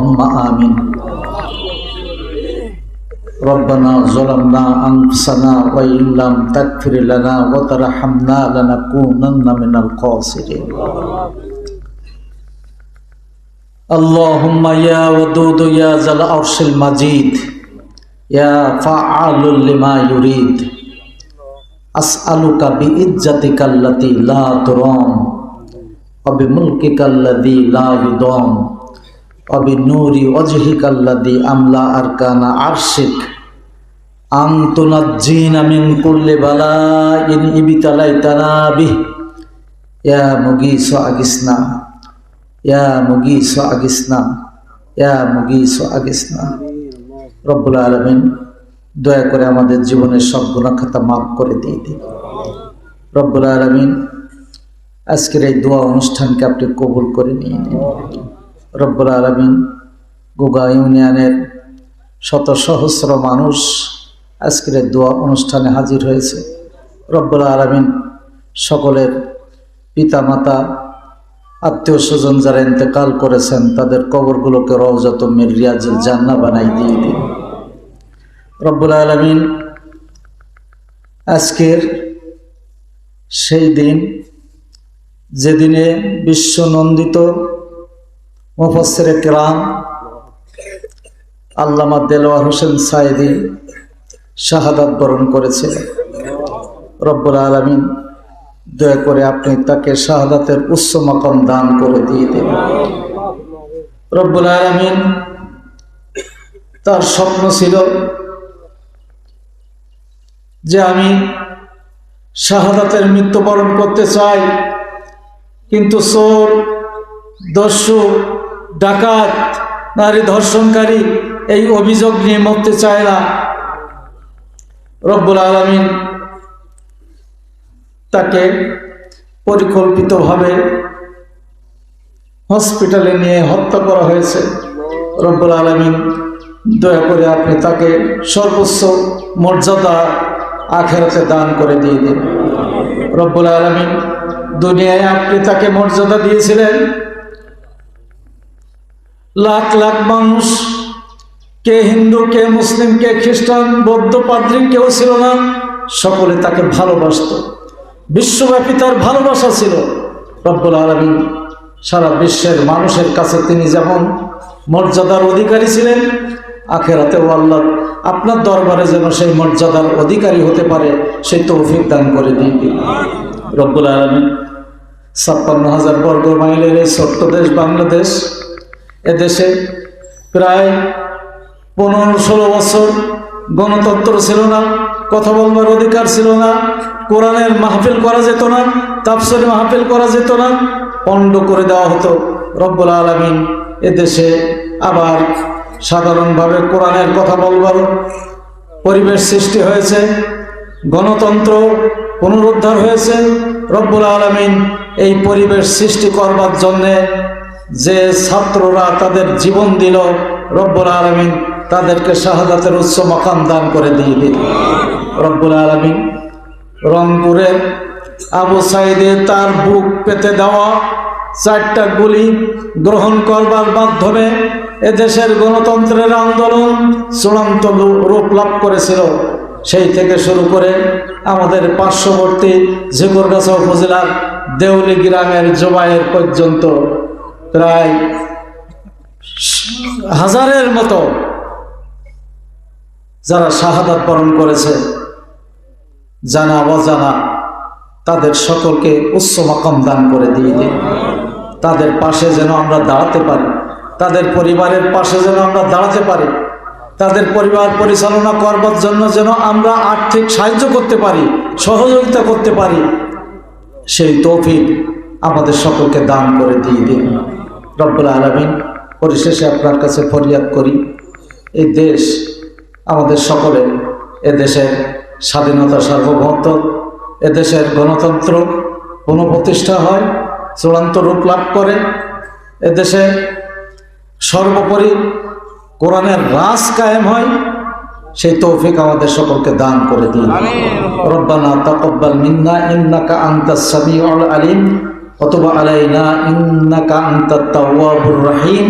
اللهم آمين ربنا ظلمنا أنفسنا وإن لم تغفر لنا وترحمنا لنكونن من الخاسرين اللهم يا ودود يا ذا العرش المجيد يا فعال لما يريد أسألك بعزتك التي لا ترام وبملكك الذي لا يدام وبنور وجهك الذي أملا أركان عرشك أن تنجينا من كل بلاء ابتليتنا به يا مغيث أغثنا يا مغيث أغثنا يا مغيث أغثنا رب العالمين দয়া করে আমাদের জীবনের সব গুনাহ খাতা মাফ করে দিয়ে দিন রব্বুল আলামিন আজকের এই দোয়া অনুষ্ঠানকে আপনি কবুল করে নিয়ে নিন রব্বুল আলামিন গোগা ইউনিয়নের শত সহস্র মানুষ আজকের এই দোয়া অনুষ্ঠানে হাজির হয়েছে রব্বুল আলামিন সকলের পিতামাতা আত্মীয় স্বজন যারা ইন্তেকাল করেছেন তাদের কবরগুলোকে রওজাতুম মিন রিয়াজিল জান্নাহ বানাই দিয়ে দিন রব্বুল আলামিন আজকের সেই দিন যেদিনে বিশ্ব নন্দিত মুফাসসিরে কেরাম আল্লামা দেলোয়ার হোসেন সাঈদী শাহাদাত বরণ করেছিলেন রব্বুল আলামিন দয়া করে আপনি তাকে শাহাদাতের উচ্চ মাকাম দান করে দিয়ে দিন রব্বুল আলামিন তার স্বপ্ন ছিল যে আমি শাহাদাতের মৃত্যুবরণ করতে চাই কিন্তু চোর দস্যু ডাকাত নারী ধর্ষণকারী এই অভিযোগ নিয়ে মরতে চায় না রব্বুল আলামিন তাকে পরিকল্পিতভাবে হসপিটালে নিয়ে হত্যা করা হয়েছে রব্বুল আলামিন দয়া করে আপনি তাকে সর্বোচ্চ মর্যাদা আখিরাতে দান করে দিয়ে দিন রব্বুল আলামিন দুনিয়ায় আপনি তাকে মর্যাদা দিয়েছিলেন লাখ লাখ মানুষ কে হিন্দু কে মুসলিম কে খ্রিস্টান বৌদ্ধ পাদ্রী কেউ ছিল না সকলে তাকে ভালোবাসত বিশ্বব্যাপী তার ভালোবাসা ছিল রব্বুল আলামিন সারা বিশ্বের মানুষের কাছে তিনি যেমন মর্যাদার অধিকারী ছিলেন আখিরাতেও আল্লাহ আপনার দরবারে যেন সেই মর্যাদার অধিকারী হতে পারে সেই তৌফিক দান করে দিন রব্বুল আলামিন ৫৬,০০০ বর্গ মাইলের এই ছোট্ট দেশ বাংলাদেশ এদেশে প্রায় ১৫-১৬ বছর গণতন্ত্র ছিল না কথা বলবার অধিকার ছিল না কোরআনের মাহফিল করা যেত না তাফসীর মাহফিল করা যেত না পণ্ড করে দেওয়া হতো রব্বুল আলামিন এদেশে আবার সাধারণভাবে কোরআনের কথা বলবার পরিবেশ সৃষ্টি হয়েছে গণতন্ত্র পুনরুদ্ধার হয়েছে রব্বুল আলামিন এই পরিবেশ সৃষ্টি করবার জন্যে যে ছাত্ররা তাদের জীবন দিল রব্বুল আলামিন তাদেরকে শাহাদাতের উচ্চ মাকাম দান করে দিয়ে দিল রব্বুল আলামিন রংপুরের আবু সাঈদে তার বুক পেতে দেওয়া 4টা গুলি গ্রহণ করবার মাধ্যমে এদেশের গণতন্ত্রের আন্দোলন চূড়ান্ত রূপ লাভ করেছিল সেই থেকে শুরু করে আমাদের পার্শ্ববর্তী ঝিকরগাছা উপজেলার দেউলি গ্রামের জবায়ের পর্যন্ত প্রায় হাজারের মতো যারা শাহাদাত বরণ করেছে জানা অজানা তাদের সকলকে উচ্চ মাকাম দান করে দিয়ে দিন তাদের পাশে যেন আমরা দাঁড়াতে পারি তাদের পরিবারের পাশে যেন আমরা দাঁড়াতে পারি তাদের পরিবার পরিচালনা করবার জন্য যেন আমরা আর্থিক সাহায্য করতে পারি সহযোগিতা করতে পারি সেই তৌফিক আমাদের সকলকে দান করে দিয়ে দিন রব্বুল আলামিন পরিশেষে আপনার কাছে ফরিয়াদ করি এই দেশ আমাদের সকলে এদেশের স্বাধীনতা সার্বভৌমত্ব এদেশের গণতন্ত্র পুনঃপ্রতিষ্ঠা হয় চূড়ান্ত রূপ লাভ করে এদেশে সর্বোপরি কোরআনের রাজ কায়েম হয় সেই তৌফিক আমাদের সকলকে দান করে দিন রব্বানা তাকাব্বাল মিন্না ইন্নাকা আনতাস সামিউল আলিম ওয়া তুব আলাইনা ইন্নাকা আনতাত তাওয়াবুর রহিম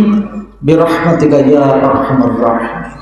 বিরহমাতিকা ইয়া আরহামার রাহিমিন।